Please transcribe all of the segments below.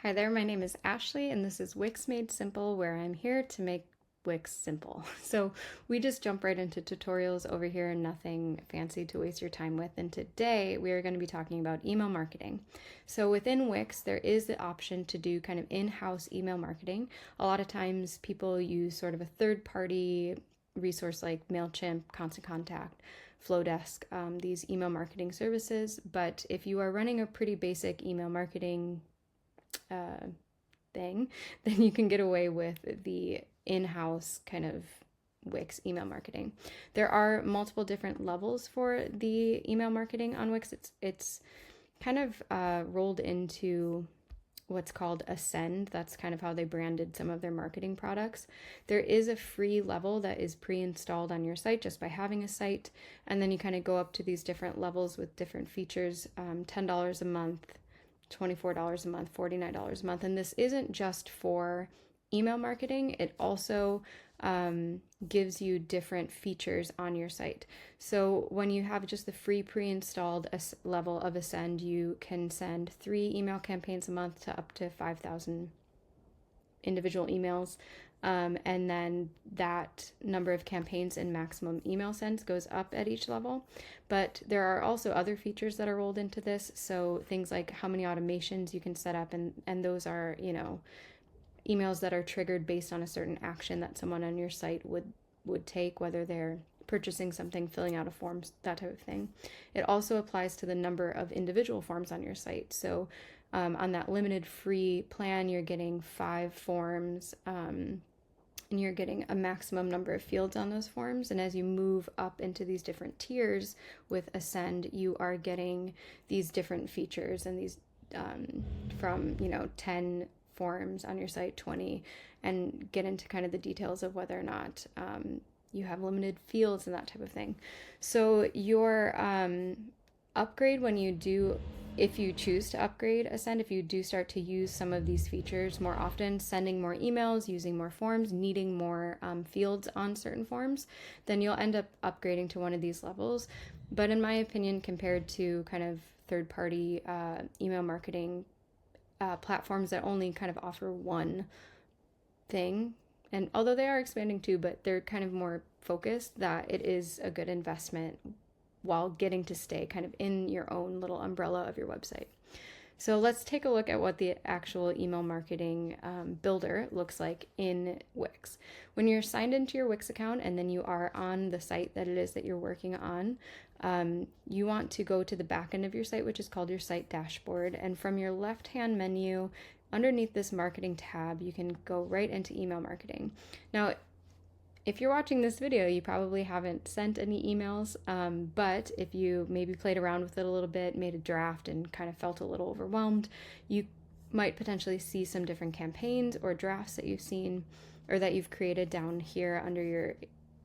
Hi there, my name is Ashley, and this is Wix Made Simple, where I'm here to make Wix simple. So we just jump right into tutorials over here, nothing fancy to waste your time with. And today we are going to be talking about email marketing. So within Wix, there is the option to do kind of in-house email marketing. A lot of times people use sort of a third-party resource like MailChimp, Constant Contact, Flowdesk, these email marketing services. But if you are running a pretty basic email marketing uh, thing, then you can get away with the in-house kind of Wix email marketing. There are multiple different levels for the email marketing on Wix. It's kind of rolled into what's called Ascend. That's kind of how they branded some of their marketing products. There is a free level that is pre-installed on your site just by having a site, and then you kind of go up to these different levels with different features. $10 a month, $24 a month, $49 a month. And this isn't just for email marketing, it also gives you different features on your site. So when you have just the free pre-installed level of Ascend, you can send 3 email campaigns a month to up to 5,000 individual emails. And then that number of campaigns and maximum email sends goes up at each level. But there are also other features that are rolled into this. So things like how many automations you can set up, and those are, emails that are triggered based on a certain action that someone on your site would take, whether they're purchasing something, filling out a form, that type of thing. It also applies to the number of individual forms on your site. So on that limited free plan, you're getting 5 forms, and you're getting a maximum number of fields on those forms. And as you move up into these different tiers with Ascend, you are getting these different features and these from 10 forms on your site, 20, and get into kind of the details of whether or not you have limited fields and that type of thing. So your upgrade when you do, if you choose to upgrade Ascend, if you do start to use some of these features more often, sending more emails, using more forms, needing more fields on certain forms, then you'll end up upgrading to one of these levels. But in my opinion, compared to kind of third-party email marketing platforms that only kind of offer one thing, and although they are expanding too, but they're kind of more focused, that it is a good investment while getting to stay kind of in your own little umbrella of your website. So let's take a look at what the actual email marketing builder looks like in Wix. When you're signed into your Wix account and then you are on the site that it is that you're working on, you want to go to the back end of your site, which is called your site dashboard. And from your left-hand menu, underneath this marketing tab, you can go right into email marketing. Now, if you're watching this video, you probably haven't sent any emails, but if you maybe played around with it a little bit, made a draft, and kind of felt a little overwhelmed, you might potentially see some different campaigns or drafts that you've seen or that you've created down here under your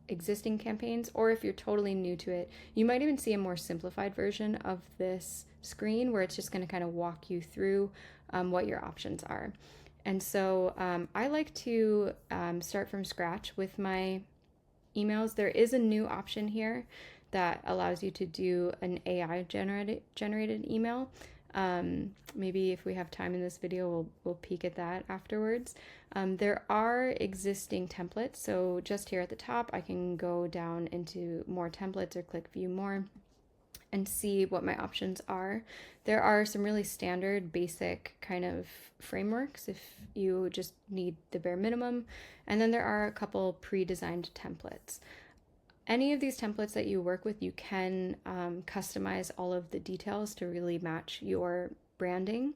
existing campaigns. Or if you're totally new to it, you might even see a more simplified version of this screen where it's just going to kind of walk you through what your options are. And so I like to start from scratch with my emails. There is a new option here that allows you to do an AI generated email. Maybe if we have time in this video, we'll peek at that afterwards. There are existing templates. So just here at the top, I can go down into more templates or click view more and see what my options are. There are some really standard basic kind of frameworks if you just need the bare minimum, and then there are a couple pre-designed templates. Any of these templates that you work with, you can customize all of the details to really match your branding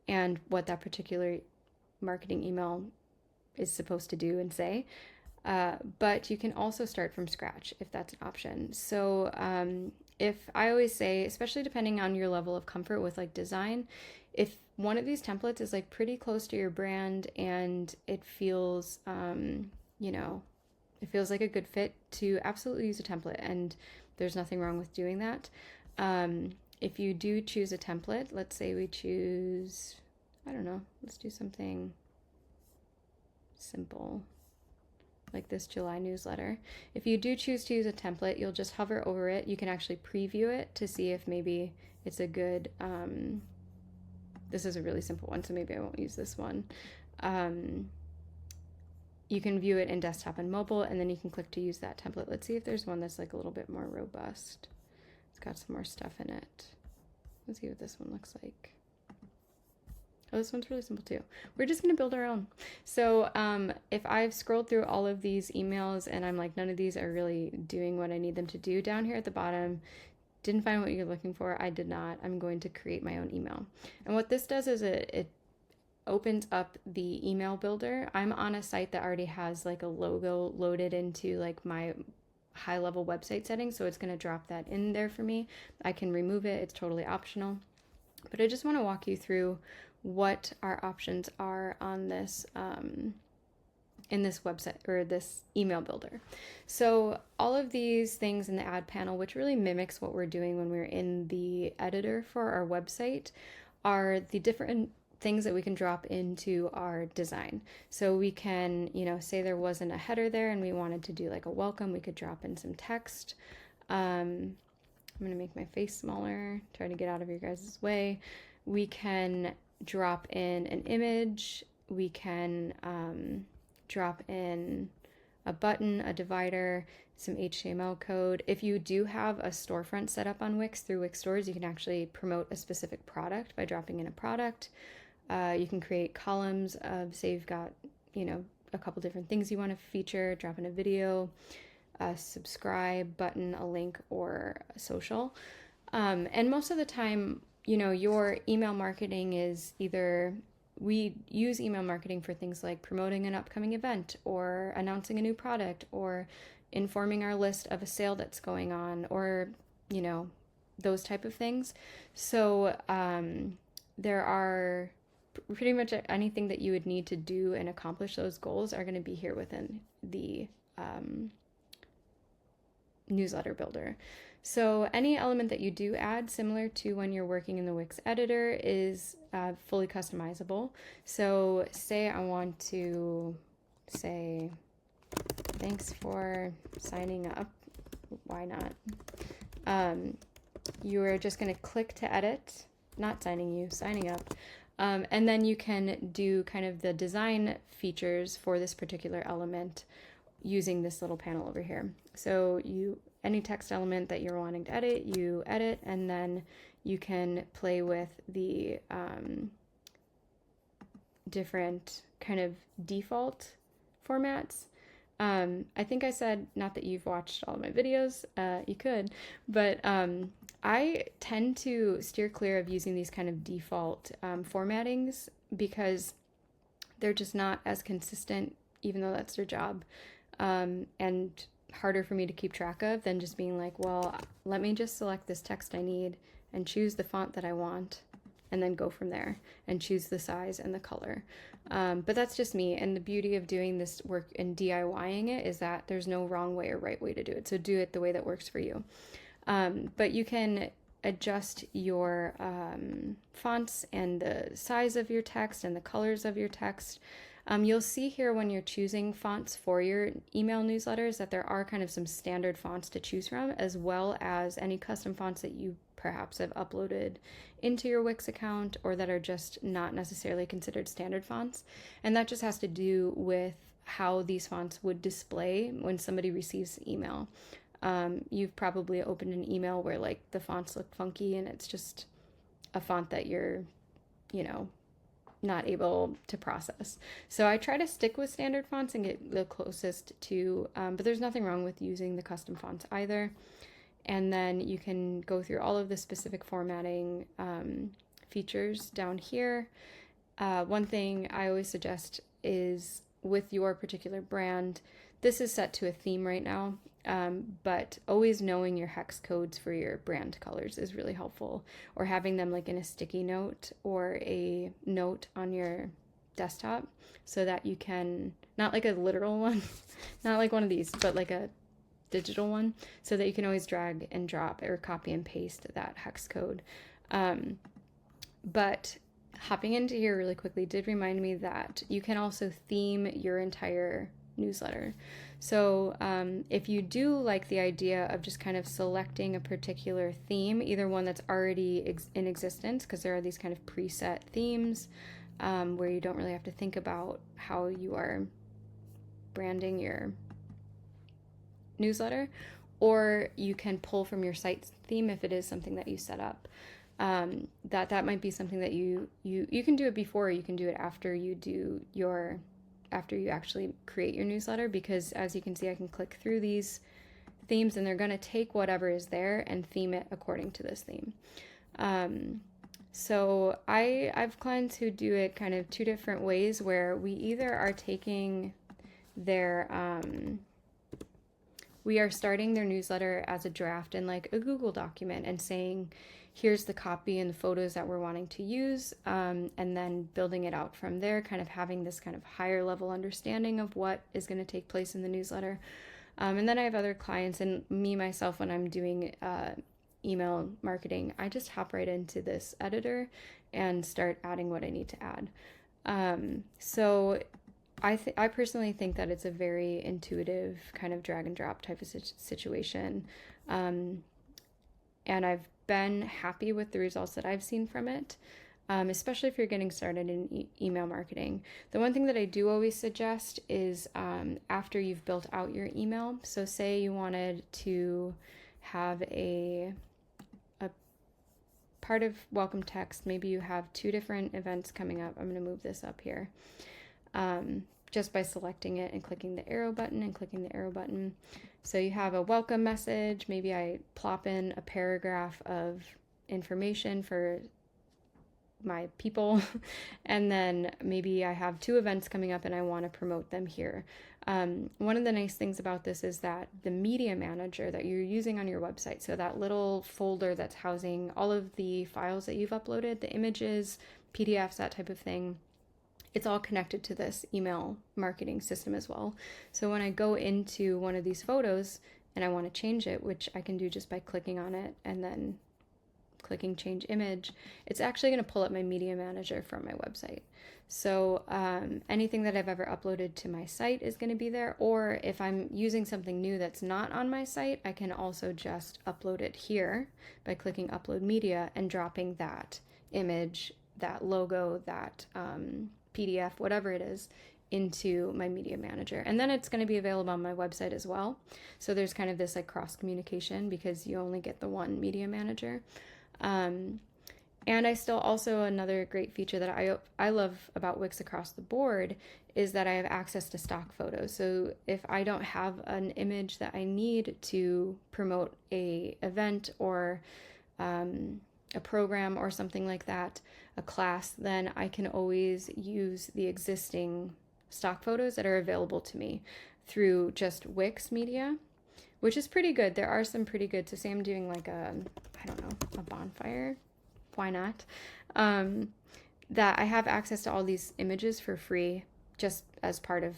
and what that particular marketing email is supposed to do and say. But you can also start from scratch if that's an option. So if I always say, especially depending on your level of comfort with like design, if one of these templates is like pretty close to your brand and it feels, it feels like a good fit, to absolutely use a template, and there's nothing wrong with doing that. If you do choose a template, let's say we choose, I don't know, let's do something simple like this July newsletter. If you do choose to use a template, you'll just hover over it. You can actually preview it to see if maybe it's a good this is a really simple one, so maybe I won't use this one. You can view it in desktop and mobile, and then you can click to use that template. Let's see if there's one that's like a little bit more robust. It's got some more stuff in it. Let's see what this one looks like. Oh, this one's really simple too. We're just going to build our own. So if I've scrolled through all of these emails and I'm like, none of these are really doing what I need them to do, down here at the bottom, didn't find what you're looking for, I did not, I'm going to create my own email. And what this does is it opens up the email builder. I'm on a site that already has like a logo loaded into like my high level website settings, so it's going to drop that in there for me. I can remove it, it's totally optional. But I just want to walk you through what our options are on this in this website or this email builder. So all of these things in the add panel, which really mimics what we're doing when we're in the editor for our website, are the different things that we can drop into our design. So we can, say there wasn't a header there and we wanted to do like a welcome, we could drop in some text. I'm going to make my face smaller, try to get out of your guys' way. We can drop in an image. We can drop in a button, a divider, some HTML code. If you do have a storefront set up on Wix through Wix Stores, you can actually promote a specific product by dropping in a product. You can create columns of, say you've got, a couple different things you want to feature, drop in a video, a subscribe button, a link, or a social. And most of the time, your email marketing is either, we use email marketing for things like promoting an upcoming event or announcing a new product or informing our list of a sale that's going on or, those type of things. So there are pretty much anything that you would need to do and accomplish those goals are going to be here within the newsletter builder. So any element that you do add, similar to when you're working in the Wix editor, is fully customizable. So say I want to say, thanks for signing up. Why not? You are just going to click to edit, not signing you, signing up. And then you can do kind of the design features for this particular element using this little panel over here. So any text element that you're wanting to edit, you edit, and then you can play with the different kind of default formats. I think I said, not that you've watched all of my videos, you could, but I tend to steer clear of using these kind of default formattings because they're just not as consistent, even though that's their job, and harder for me to keep track of than just being like, well, let me just select this text I need and choose the font that I want and then go from there and choose the size and the color. But that's just me. And the beauty of doing this work and DIYing it is that there's no wrong way or right way to do it. So do it the way that works for you. But you can adjust your fonts and the size of your text and the colors of your text. You'll see here when you're choosing fonts for your email newsletters that there are kind of some standard fonts to choose from, as well as any custom fonts that you perhaps have uploaded into your Wix account or that are just not necessarily considered standard fonts. And that just has to do with how these fonts would display when somebody receives the email. You've probably opened an email where like the fonts look funky and it's just a font that you're, not able to process. So I try to stick with standard fonts and get the closest to, but there's nothing wrong with using the custom fonts either. And then you can go through all of the specific formatting features down here. One thing I always suggest is with your particular brand, this is set to a theme right now, but always knowing your hex codes for your brand colors is really helpful, or having them like in a sticky note or a note on your desktop so that you can, not like a literal one, not like one of these, but like a digital one, so that you can always drag and drop or copy and paste that hex code. But hopping into here really quickly did remind me that you can also theme your entire newsletter. So if you do like the idea of just kind of selecting a particular theme, either one that's already in existence, because there are these kind of preset themes where you don't really have to think about how you are branding your newsletter, or you can pull from your site's theme if it is something that you set up. That might be something that you can do it before, or you can do it after you actually create your newsletter, because as you can see, I can click through these themes and they're going to take whatever is there and theme it according to this theme. So I've clients who do it kind of two different ways, where we either are taking their we are starting their newsletter as a draft in like a Google document and saying, here's the copy and the photos that we're wanting to use, and then building it out from there, kind of having this kind of higher level understanding of what is going to take place in the newsletter. And then I have other clients, and me myself, when I'm doing email marketing, I just hop right into this editor and start adding what I need to add. So I personally think that it's a very intuitive kind of drag and drop type of situation. And I've been happy with the results that I've seen from it, especially if you're getting started in email marketing. The one thing that I do always suggest is after you've built out your email, so say you wanted to have a part of welcome text, maybe you have 2 different events coming up. I'm going to move this up here. Just by selecting it and clicking the arrow button and clicking the arrow button. So you have a welcome message. Maybe I plop in a paragraph of information for my people. And then maybe I have 2 events coming up and I want to promote them here. One of the nice things about this is that the media manager that you're using on your website, so that little folder that's housing all of the files that you've uploaded, the images, PDFs, that type of thing, it's all connected to this email marketing system as well. So when I go into one of these photos and I want to change it, which I can do just by clicking on it and then clicking change image, it's actually going to pull up my media manager from my website. So anything that I've ever uploaded to my site is going to be there, or if I'm using something new that's not on my site, I can also just upload it here by clicking upload media and dropping that image, that logo, that PDF, whatever it is, into my media manager. And then it's going to be available on my website as well. So there's kind of this like cross communication, because you only get the one media manager. And I still also, another great feature that I love about Wix across the board is that I have access to stock photos. So if I don't have an image that I need to promote a event or a program or something like that, a class, then I can always use the existing stock photos that are available to me through just Wix Media, which is pretty good. There are some pretty good. So say I'm doing like a bonfire, why not? That I have access to all these images for free just as part of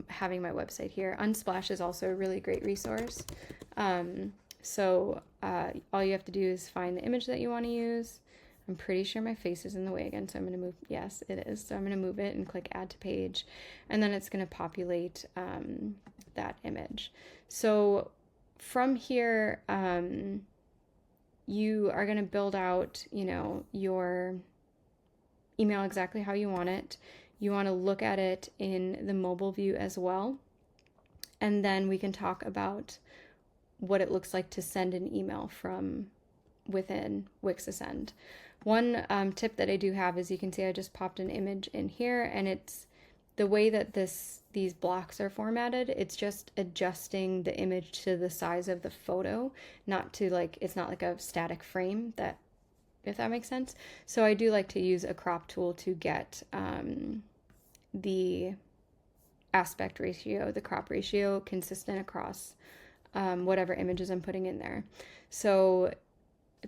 having my website here. Unsplash is also a really great resource. So all you have to do is find the image that you want to use. I'm pretty sure my face is in the way again, so I'm going to move. Yes, it is. So I'm going to move it and click add to page, and then it's going to populate that image. So from here, you are going to build out, your email exactly how you want it. You want to look at it in the mobile view as well. And then we can talk about what it looks like to send an email from within Wix Ascend. One tip that I do have is, you can see I just popped an image in here, and it's the way that these blocks are formatted. It's just adjusting the image to the size of the photo, not to it's not like a static frame, that, if that makes sense. So I do like to use a crop tool to get the aspect ratio, the crop ratio, consistent across whatever images I'm putting in there. So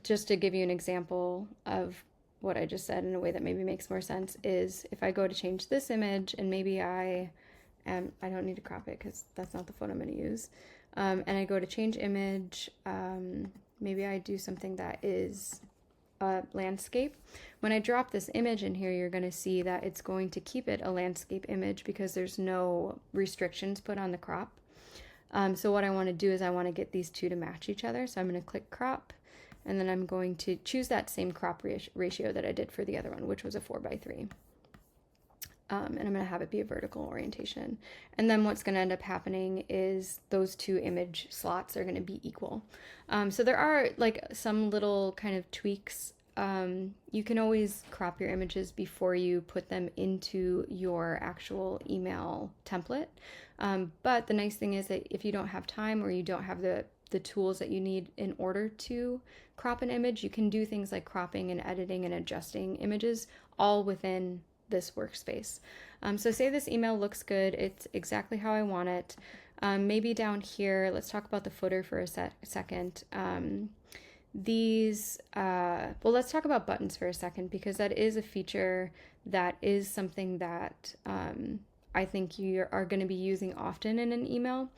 just to give you an example of what I just said in a way that maybe makes more sense, is if I go to change this image, and maybe I don't need to crop it because that's not the photo I'm going to use, and I go to change image, maybe I do something that is a landscape. When I drop this image in here, you're going to see that it's going to keep it a landscape image because there's no restrictions put on the crop. So what I want to do is I want to get these two to match each other. So I'm going to click crop, and then I'm going to choose that same crop ratio that I did for the other one, which was a 4:3. And I'm going to have it be a vertical orientation. And then what's going to end up happening is those two image slots are going to be equal. So there are like some little kind of tweaks. You can always crop your images before you put them into your actual email template. But the nice thing is that if you don't have time or you don't have the tools that you need in order to crop an image, you can do things like cropping and editing and adjusting images all within this workspace. So say this email looks good, it's exactly how I want it. Maybe down here, let's talk about the footer for a second. Let's talk about buttons for a second, because that is a feature that is something that I think you are going to be using often in an email.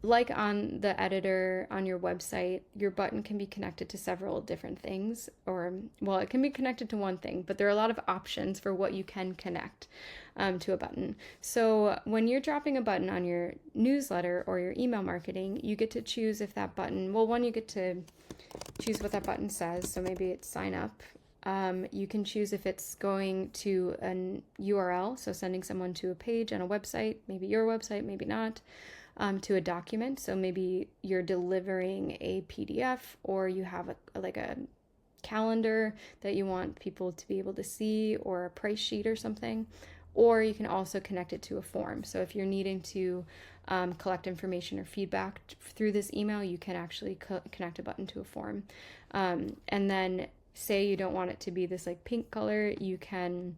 Like on the editor on your website, your button can be connected to several different things, it can be connected to one thing, but there are a lot of options for what you can connect to a button. So when you're dropping a button on your newsletter or your email marketing, you get to choose if that button, you get to choose what that button says. So maybe it's sign up. You can choose if it's going to an URL, so sending someone to a page on a website, maybe your website, maybe not. To a document. So maybe you're delivering a PDF, or you have a calendar that you want people to be able to see, or a price sheet or something. Or you can also connect it to a form. So if you're needing to collect information or feedback through this email, you can actually connect a button to a form. And then say you don't want it to be this like pink color, you can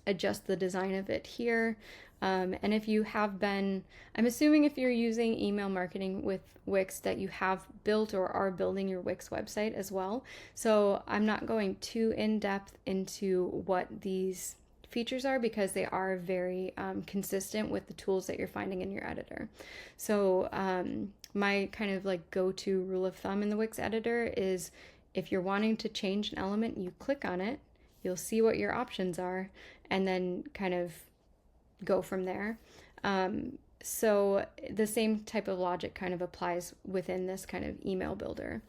adjust the design of it here. And if you have been, I'm assuming if you're using email marketing with Wix that you have built or are building your Wix website as well. So I'm not going too in depth into what these features are, because they are very consistent with the tools that you're finding in your editor. So my kind of like go-to rule of thumb in the Wix editor is, if you're wanting to change an element, you click on it, you'll see what your options are, and then kind of go from there. So the same type of logic kind of applies within this kind of email builder.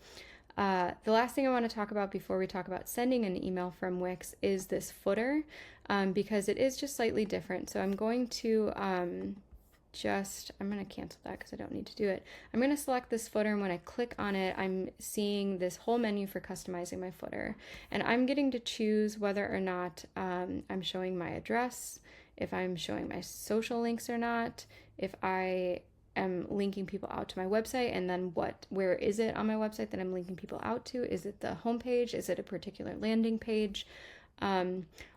The last thing I want to talk about before we talk about sending an email from Wix is this footer, because it is just slightly different. So I'm going to I'm going to cancel that because I don't need to do it. I'm going to select this footer, and when I click on it, I'm seeing this whole menu for customizing my footer. And I'm getting to choose whether or not I'm showing my address, if I'm showing my social links or not, if I am linking people out to my website, and then where is it on my website that I'm linking people out to? Is it the homepage? Is it a particular landing page?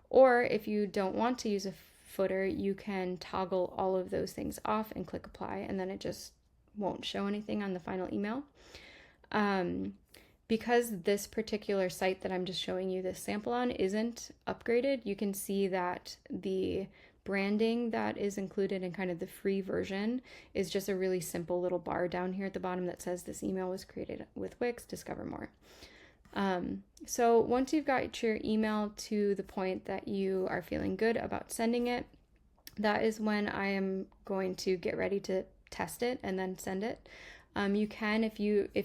Or if you don't want to use a footer, you can toggle all of those things off and click apply, and then it just won't show anything on the final email. Because this particular site that I'm just showing you this sample on isn't upgraded, you can see that the branding that is included in kind of the free version is just a really simple little bar down here at the bottom that says this email was created with Wix, discover more. So once you've got your email to the point that you are feeling good about sending it, that is when I am going to get ready to test it and then send it. You can, if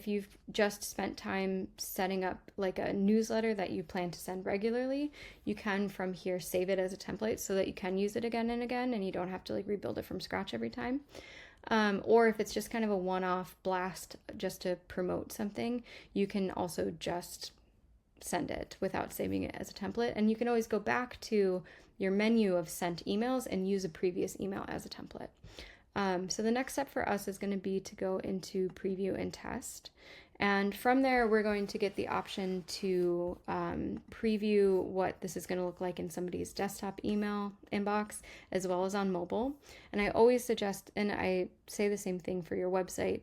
you've just spent time setting up like a newsletter that you plan to send regularly, you can from here save it as a template so that you can use it again and again, and you don't have to like rebuild it from scratch every time. Or if it's just kind of a one-off blast just to promote something, you can also just send it without saving it as a template. And you can always go back to your menu of sent emails and use a previous email as a template. So the next step for us is going to be to go into preview and test. And from there, we're going to get the option to preview what this is going to look like in somebody's desktop email inbox, as well as on mobile. And I always suggest, and I say the same thing for your website,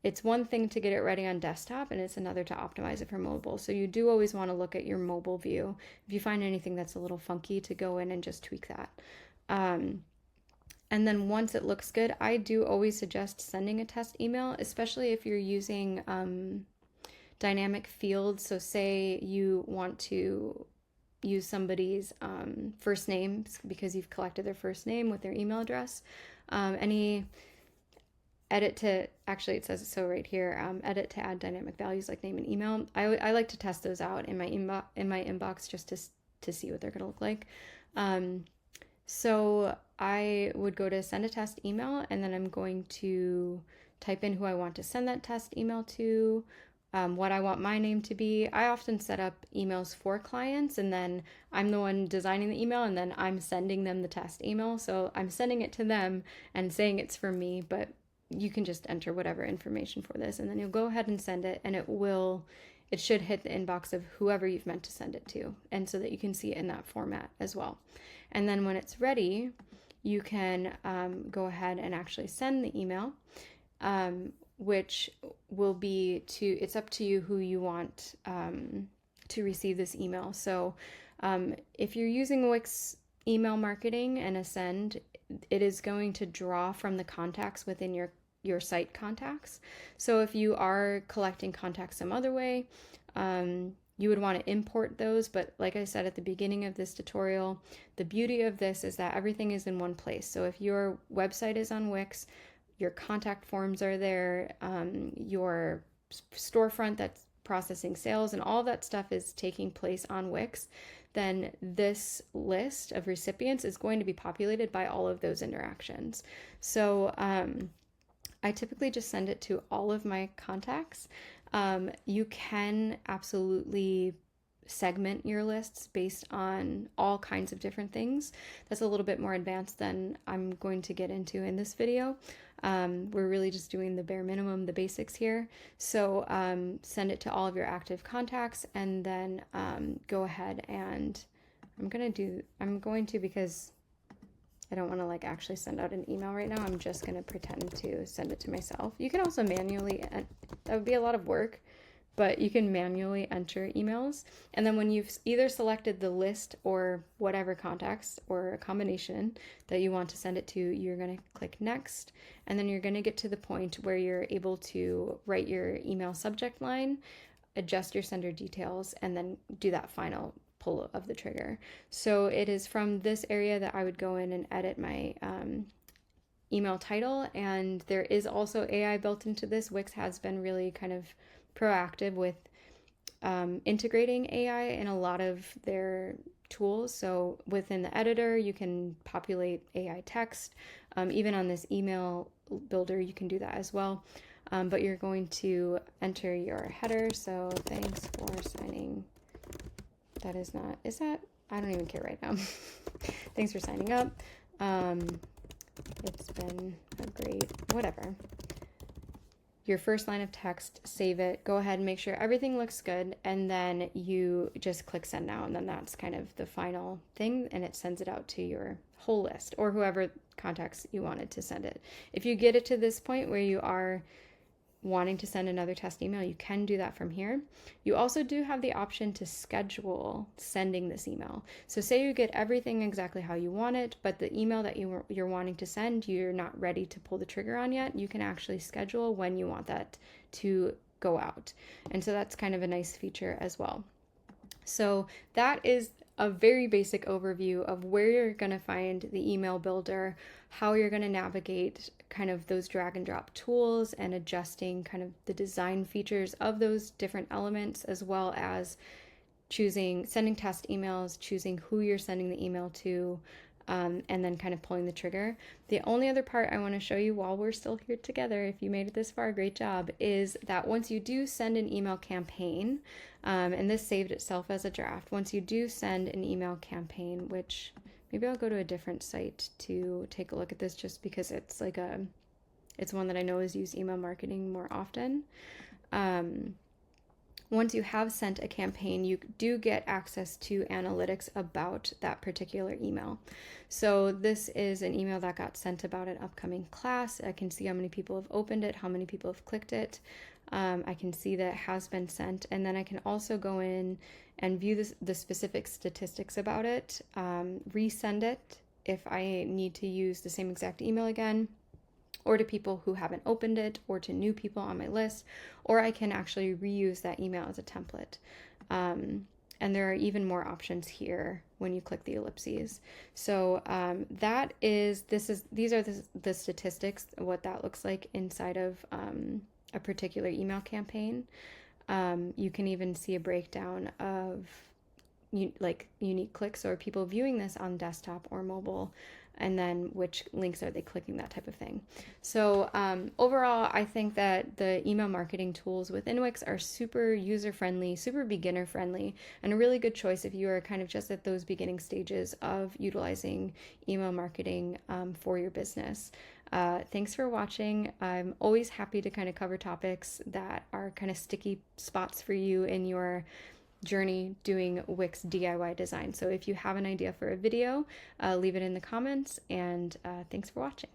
it's one thing to get it ready on desktop, and it's another to optimize it for mobile. So you do always want to look at your mobile view. If you find anything that's a little funky, to go in and just tweak that. And then once it looks good, I do always suggest sending a test email, especially if you're using dynamic fields. So say you want to use somebody's first name because you've collected their first name with their email address. Any edit to, actually it says it so right here, edit to add dynamic values like name and email. I like to test those out in my inbox just to see what they're going to look like. So I would go to send a test email, and then I'm going to type in who I want to send that test email to, what I want my name to be. I often set up emails for clients, and then I'm the one designing the email, and then I'm sending them the test email. So I'm sending it to them and saying it's for me, but you can just enter whatever information for this, and then you'll go ahead and send it, and it should hit the inbox of whoever you've meant to send it to, and so that you can see it in that format as well. And then when it's ready, you can go ahead and actually send the email, which will be it's up to you who you want to receive this email. So if you're using Wix email marketing and Ascend, it is going to draw from the contacts within your site contacts. So if you are collecting contacts some other way, you would want to import those. But like I said at the beginning of this tutorial, the beauty of this is that everything is in one place. So if your website is on Wix, your contact forms are there, your storefront that's processing sales, and all that stuff is taking place on Wix, then this list of recipients is going to be populated by all of those interactions. So I typically just send it to all of my contacts. You can absolutely segment your lists based on all kinds of different things. That's a little bit more advanced than I'm going to get into in this video. We're really just doing the bare minimum, the basics here. So send it to all of your active contacts, and then go ahead and I'm going to, because I don't want to like actually send out an email right now, I'm just going to pretend to send it to myself. You can also manually, that would be a lot of work, but you can manually enter emails. And then when you've either selected the list or whatever contacts or a combination that you want to send it to, you're going to click next. And then you're going to get to the point where you're able to write your email subject line, adjust your sender details, and then do that final pull of the trigger. So it is from this area that I would go in and edit my email title. And there is also AI built into this. Wix has been really kind of proactive with integrating AI in a lot of their tools. So within the editor, you can populate AI text. Even on this email builder, you can do that as well. But you're going to enter your header. So thanks for signing. That is not, is that? I don't even care right now. Thanks for signing up. It's been a great, whatever. Your first line of text, save it, go ahead and make sure everything looks good, and then you just click send now, and then that's kind of the final thing, and it sends it out to your whole list or whoever contacts you wanted to send it. If you get it to this point where you are wanting to send another test email, you can do that from here. You also do have the option to schedule sending this email. So say you get everything exactly how you want it, but the email that you're wanting to send, you're not ready to pull the trigger on yet, you can actually schedule when you want that to go out. And so that's kind of a nice feature as well. So that is a very basic overview of where you're going to find the email builder, how you're going to navigate kind of those drag and drop tools and adjusting kind of the design features of those different elements, as well as sending test emails, choosing who you're sending the email to, and then kind of pulling the trigger. The only other part I want to show you while we're still here together, if you made it this far, great job, is that once you do send an email campaign, and this saved itself as a draft, once you do send an email campaign, which maybe I'll go to a different site to take a look at this just because it's like it's one that I know is used email marketing more often. Once you have sent a campaign, you do get access to analytics about that particular email. So this is an email that got sent about an upcoming class. I can see how many people have opened it, how many people have clicked it. I can see that it has been sent, and then I can also go in and view the specific statistics about it, resend it if I need to use the same exact email again, or to people who haven't opened it, or to new people on my list, or I can actually reuse that email as a template. And there are even more options here when you click the ellipses. So these are the statistics, what that looks like inside of a particular email campaign. You can even see a breakdown of like unique clicks, or people viewing this on desktop or mobile, and then which links are they clicking, that type of thing. So overall, I think that the email marketing tools within Wix are super user friendly, super beginner friendly, and a really good choice if you are kind of just at those beginning stages of utilizing email marketing for your business. Thanks for watching. I'm always happy to kind of cover topics that are kind of sticky spots for you in your journey doing Wix DIY design. So if you have an idea for a video, leave it in the comments, and thanks for watching.